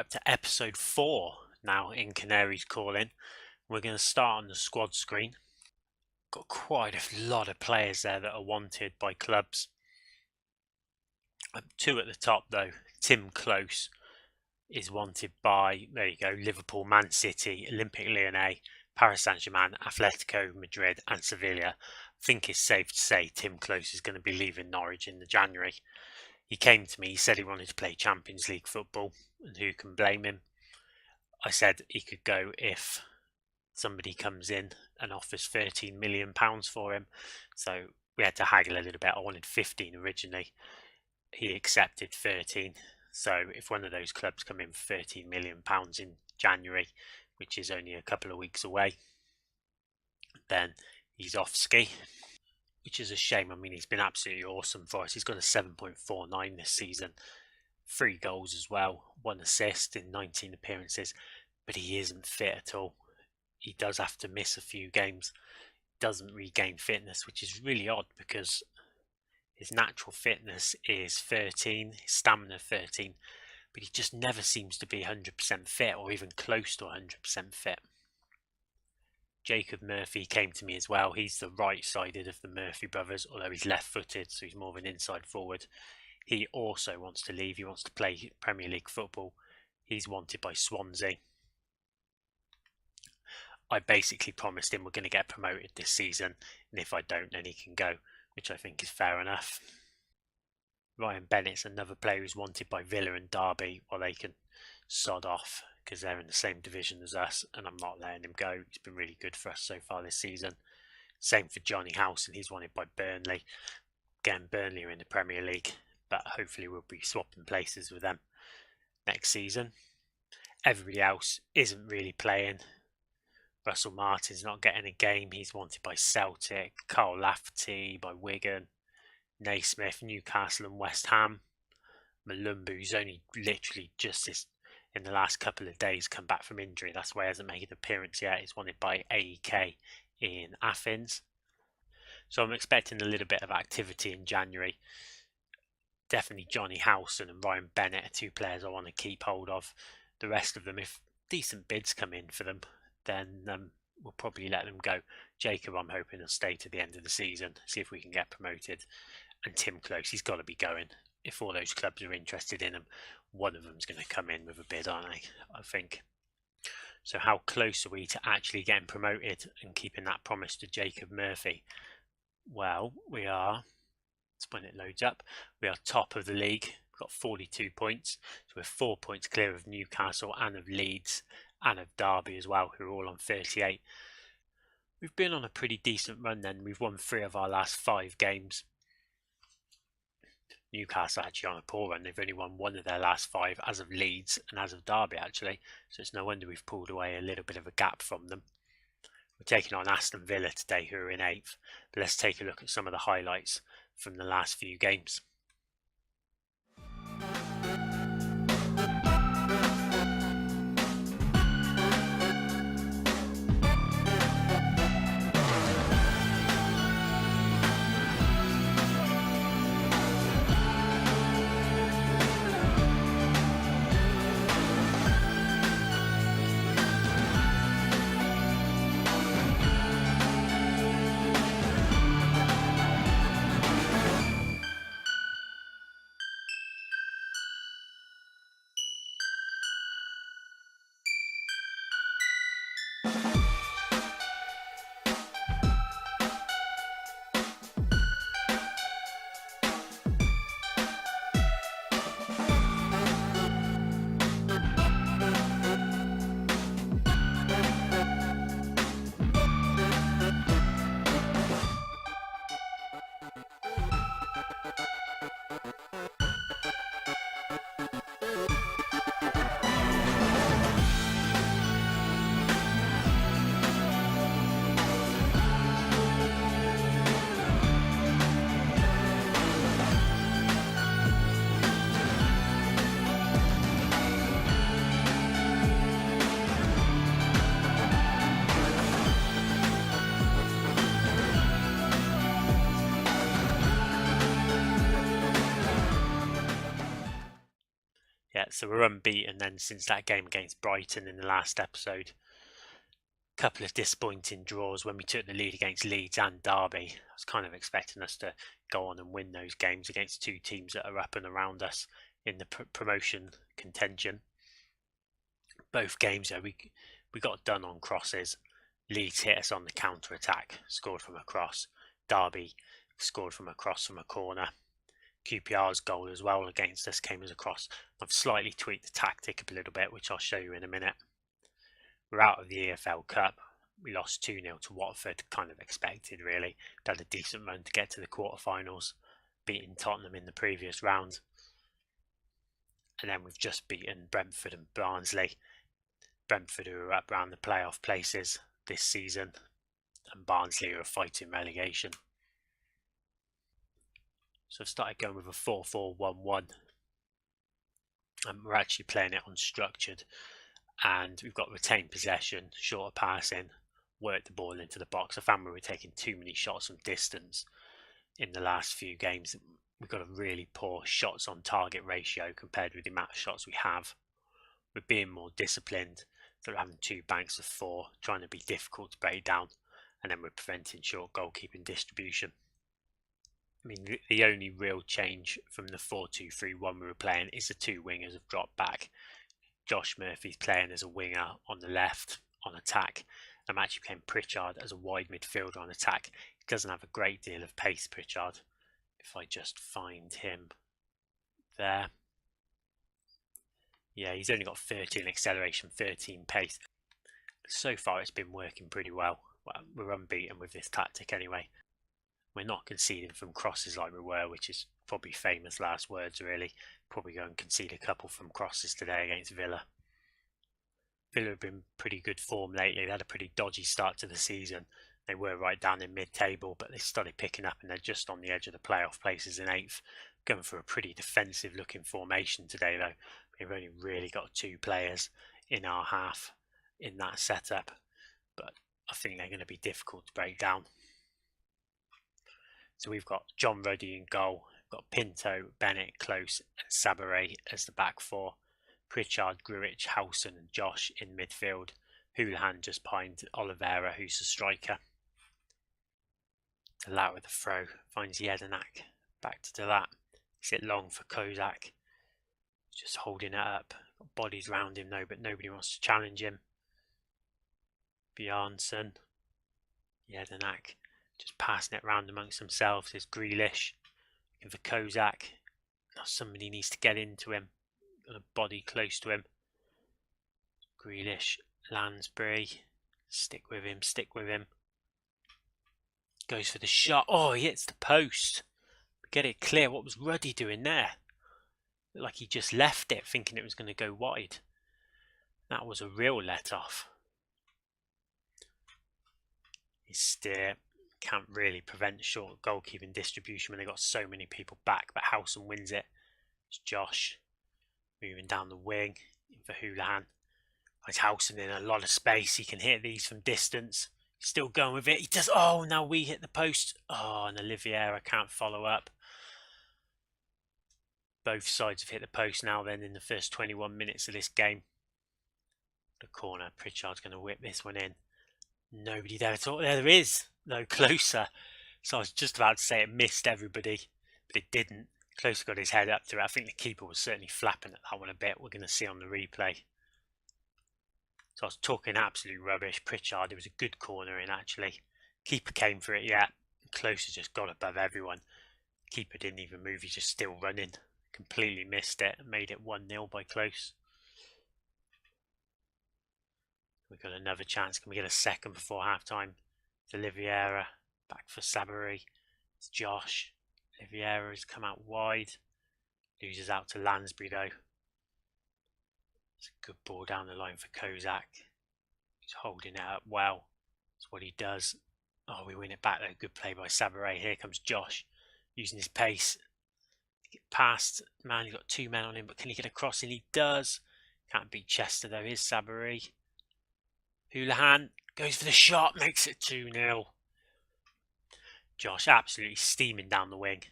up to episode 4 now in Canaries Calling. We're going to start on the squad screen. Got quite a lot of players there that are wanted by clubs. Two at the top though. Timm Klose is wanted by, there you go, Liverpool, Man City, Olympique Lyonnais, Paris Saint-Germain, Atletico Madrid and Sevilla. I think it's safe to say Timm Klose is going to be leaving Norwich in the January. He came to me, he said he wanted to play Champions League football, and who can blame him? I said he could go if somebody comes in and offers £13 million for him. So we had to haggle a little bit. I wanted 15 originally. He accepted 13. So if one of those clubs come in for £13 million in January, which is only a couple of weeks away, then he's off ski, which is a shame. I mean, he's been absolutely awesome for us. He's got a 7.49 this season, 3 goals as well, 1 assist in 19 appearances, but he isn't fit at all. He does have to miss a few games, doesn't regain fitness, which is really odd because his natural fitness is 13, his stamina 13, but he just never seems to be 100% fit or even close to 100% fit. Jacob Murphy came to me as well. He's the right-sided of the Murphy brothers, although he's left-footed, so he's more of an inside forward. He also wants to leave. He wants to play Premier League football. He's wanted by Swansea. I basically promised him we're going to get promoted this season, and if I don't, then he can go, which I think is fair enough. Ryan Bennett's another player who's wanted by Villa and Derby, while they can sod off because they're in the same division as us, and I'm not letting him go. He's been really good for us so far this season. Same for Johnny House, and he's wanted by Burnley. Again, Burnley are in the Premier League, but hopefully we'll be swapping places with them next season. Everybody else isn't really playing. Russell Martin's not getting a game. He's wanted by Celtic. Carl Lafferty by Wigan. Naismith, Newcastle and West Ham. Malumbu's only literally just in the last couple of days come back from injury. That's why he hasn't made an appearance yet. He's wanted by AEK in Athens. So I'm expecting a little bit of activity in January. Definitely Johnny Howson and Ryan Bennett are 2 players I want to keep hold of. The rest of them, if decent bids come in for them, then we'll probably let them go. Jacob, I'm hoping, will stay to the end of the season, see if we can get promoted. And Timm Klose, he's got to be going. If all those clubs are interested in him, one of them's going to come in with a bid, aren't they? I think. So how close are we to actually getting promoted and keeping that promise to Jacob Murphy? Well, we are, when it loads up, we are top of the league. We've got 42 points. So we're 4 points clear of Newcastle and of Leeds and of Derby as well, who are all on 38. We've been on a pretty decent run then. We've won 3 of our last 5 games. Newcastle actually on a poor run. They've only won 1 of their last 5, as of Leeds and as of Derby actually. So it's no wonder we've pulled away a little bit of a gap from them. We're taking on Aston Villa today, who are in 8th. But let's take a look at some of the highlights from the last few games. So we're unbeaten then since that game against Brighton in the last episode. A couple of disappointing draws when we took the lead against Leeds and Derby. I was kind of expecting us to go on and win those games against two teams that are up and around us in the promotion contention. Both games though, we got done on crosses. Leeds hit us on the counter-attack, scored from a cross. Derby scored from a cross from a corner. QPR's goal as well against us came as a cross. I've slightly tweaked the tactic a little bit, which I'll show you in a minute. We're out of the EFL Cup. We lost 2-0 to Watford, kind of expected really. We had a decent run to get to the quarterfinals, beating Tottenham in the previous round. And then we've just beaten Brentford and Barnsley. Brentford, who are up around the playoff places this season, and Barnsley, who are fighting relegation. So I've started going with a 4-4-1-1, and we're actually playing it unstructured, and we've got retained possession, shorter passing, work the ball into the box. I found we were taking too many shots from distance in the last few games. We've got a really poor shots on target ratio compared with the amount of shots we have. We're being more disciplined. They're having 2 banks of 4, trying to be difficult to break down, and then we're preventing short goalkeeping distribution. I mean, the only real change from the 4-2-3-1 we were playing is the 2 wingers have dropped back. Josh Murphy's playing as a winger on the left on attack. I'm actually playing Pritchard as a wide midfielder on attack. He doesn't have a great deal of pace, Pritchard. If I just find him there. Yeah, he's only got 13 acceleration, 13 pace. So far it's been working pretty well. We're unbeaten with this tactic anyway. We're not conceding from crosses like we were, which is probably famous last words really. Probably go and concede a couple from crosses today against Villa. Villa have been pretty good form lately. They had a pretty dodgy start to the season. They were right down in mid-table, but they started picking up and they're just on the edge of the playoff places in 8th. Going for a pretty defensive looking formation today though. We've only really got 2 players in our half in that setup, but I think they're going to be difficult to break down. So we've got John Ruddy in goal, we've got Pinto, Bennett, Klose and Sabare as the back 4. Pritchard, Gruich, Howson and Josh in midfield. Houlihan just behind Oliveira, who's the striker. Delat with the throw, finds Jedinak, back to Delat. Is it long for Kozak? Just holding it up. Got bodies round him though, but nobody wants to challenge him. Bjarnson. Jedinak just passing it around amongst themselves. There's Grealish looking for Kozak. Now somebody needs to get into him. Got a body close to him. Grealish, Lansbury. Stick with him, stick with him. Goes for the shot. Oh, he hits the post. Get it clear. What was Ruddy doing there? Looked like he just left it thinking it was going to go wide. That was a real let-off. His steer can't really prevent short goalkeeping distribution when they've got so many people back, but Howson wins it. It's Josh moving down the wing for Houlihan. It's Howson in a lot of space. He can hit these from distance. He's still going with it. He does. Oh, now we hit the post. Oh, and Oliveira can't follow up. Both sides have hit the post now then in the first 21 minutes of this game. The corner. Pritchard's going to whip this one in. Nobody there at all. There is. No, Closer. So I was just about to say it missed everybody, but it didn't. Closer got his head up to it. I think the keeper was certainly flapping at that one a bit. We're going to see on the replay. So I was talking absolute rubbish. Pritchard, it was a good corner in actually. Keeper came for it, yeah. Closer just got above everyone. Keeper didn't even move. He's just still running. Completely missed it and made it 1-0 by Klose. We've got another chance. Can we get a second before half time? It's Oliveira. Back for Sabari. It's Josh. Oliveira has come out wide. Loses out to Lansbury though. It's a good ball down the line for Kozak. He's holding it up well. That's what he does. Oh, we win it back though. Good play by Sabare. Here comes Josh. Using his pace. Get past. Man, he's got 2 men on him, but can he get across? And he does. Can't beat Chester though. Here's Sabare. Houlihan goes for the shot. Makes it 2-0. Josh absolutely steaming down the wing.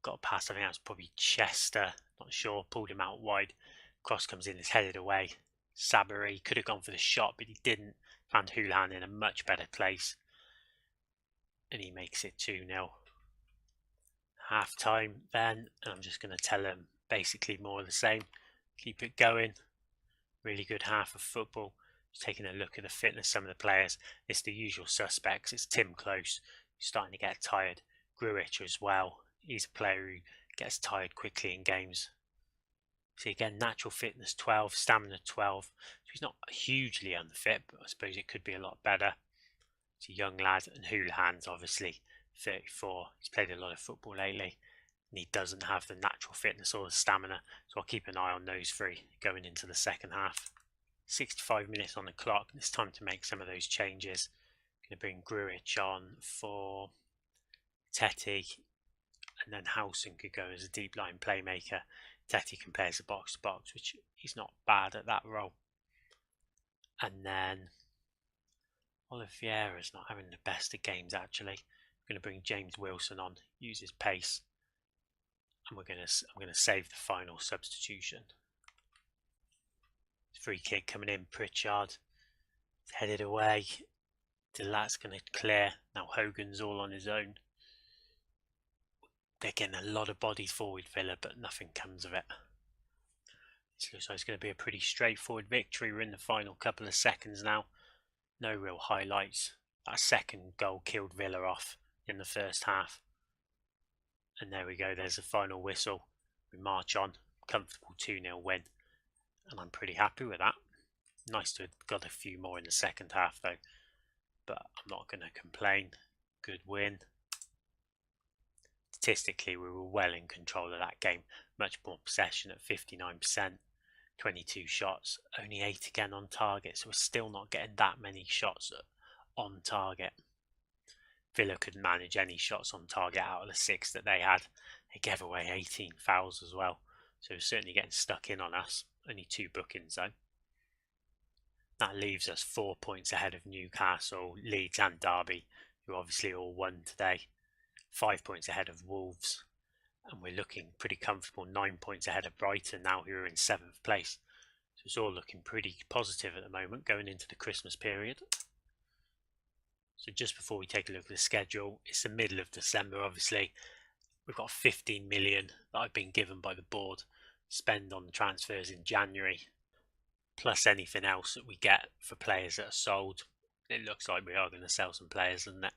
Got a pass. I think that was probably Chester. Not sure. Pulled him out wide. Cross comes in, it's headed away. Sabiri could have gone for the shot, but he didn't. Found Houlihan in a much better place. And he makes it 2-0. Half time then, and I'm just going to tell him basically more of the same. Keep it going. Really good half of football. Just taking a look at the fitness of some of the players. It's the usual suspects. It's Timm Klose, who's starting to get tired. Gruich as well. He's a player who gets tired quickly in games. See again, natural fitness 12, stamina 12. So he's not hugely unfit, but I suppose it could be a lot better. He's a young lad, and Houlihan's obviously 34. He's played a lot of football lately, and he doesn't have the natural fitness or the stamina. So I'll keep an eye on those three going into the second half. 65 minutes on the clock, and it's time to make some of those changes. Going to bring Gruich on for Teti, and then Howson could go as a deep line playmaker. Teti can play as a box to box, which he's not bad at that role. And then Oliveira's not having the best of games actually. I'm going to bring James Wilson on, use his pace, and I'm going to save the final substitution. Free kick coming in, Pritchard. It's headed away. Delat's going to clear. Now Hogan's all on his own. They're getting a lot of bodies forward, Villa, but nothing comes of it. This looks like it's going to be a pretty straightforward victory. We're in the final couple of seconds now. No real highlights. That second goal killed Villa off in the first half. And there we go, there's the final whistle. We march on. Comfortable 2-0 win. And I'm pretty happy with that. Nice to have got a few more in the second half though. But I'm not going to complain. Good win. Statistically, we were well in control of that game. Much more possession at 59%. 22 shots, only 8 again on target. So we're still not getting that many shots on target. Villa could manage any shots on target out of the 6 that they had. They gave away 18 fouls as well. So we're certainly getting stuck in on us. Only 2 bookings though. That leaves us 4 points ahead of Newcastle, Leeds and Derby, who obviously all won today. 5 points ahead of Wolves. And we're looking pretty comfortable, 9 points ahead of Brighton now, who are in 7th place. So it's all looking pretty positive at the moment going into the Christmas period. So just before we take a look at the schedule, it's the middle of December obviously. We've got 15 million that I've been given by the board to spend on the transfers in January, plus anything else that we get for players that are sold. It looks like we are going to sell some players, doesn't it?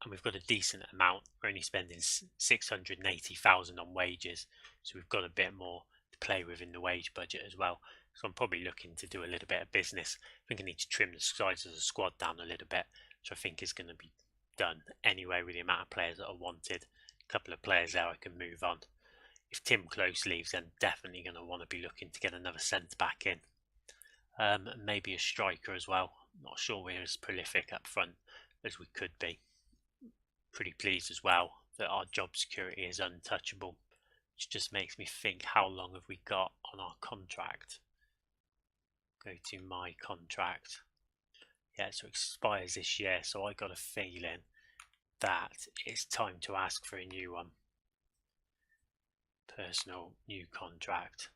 And we've got a decent amount. We're only spending 680,000 on wages, so we've got a bit more to play with in the wage budget as well. So I'm probably looking to do a little bit of business. I think I need to trim the size of the squad down a little bit, which I think is going to be done anyway with the amount of players that are wanted. A couple of players there I can move on. If Timm Klose leaves, then definitely going to want to be looking to get another centre back in. And maybe a striker as well. Not sure we're as prolific up front as we could be. Pretty pleased as well that our job security is untouchable, which just makes me think, how long have we got on our contract? Go to my contract. Yeah, so it expires this year, so I got a feeling that it's time to ask for a new one. Personal new contract.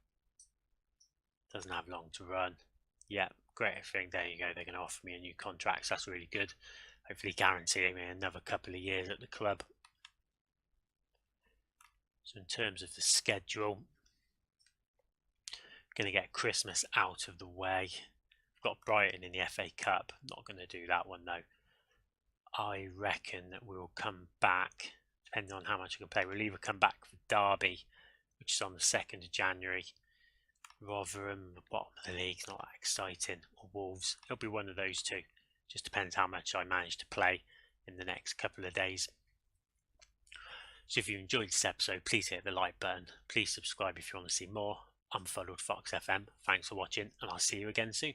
Doesn't have long to run. Yeah, great thing. There you go. They're going to offer me a new contract, so that's really good. Hopefully guaranteeing me another couple of years at the club. So in terms of the schedule, going to get Christmas out of the way. We've got Brighton in the FA Cup. Not going to do that one though. I reckon that we'll come back, depending on how much I can play. We'll either come back for Derby, which is on the 2nd of January. Rotherham, the bottom of the league, not that exciting. Or Wolves. It'll be one of those two. Just depends how much I manage to play in the next couple of days. So if you enjoyed this episode, please hit the like button. Please subscribe if you want to see more. I'm Followed Fox FM. Thanks for watching, and I'll see you again soon.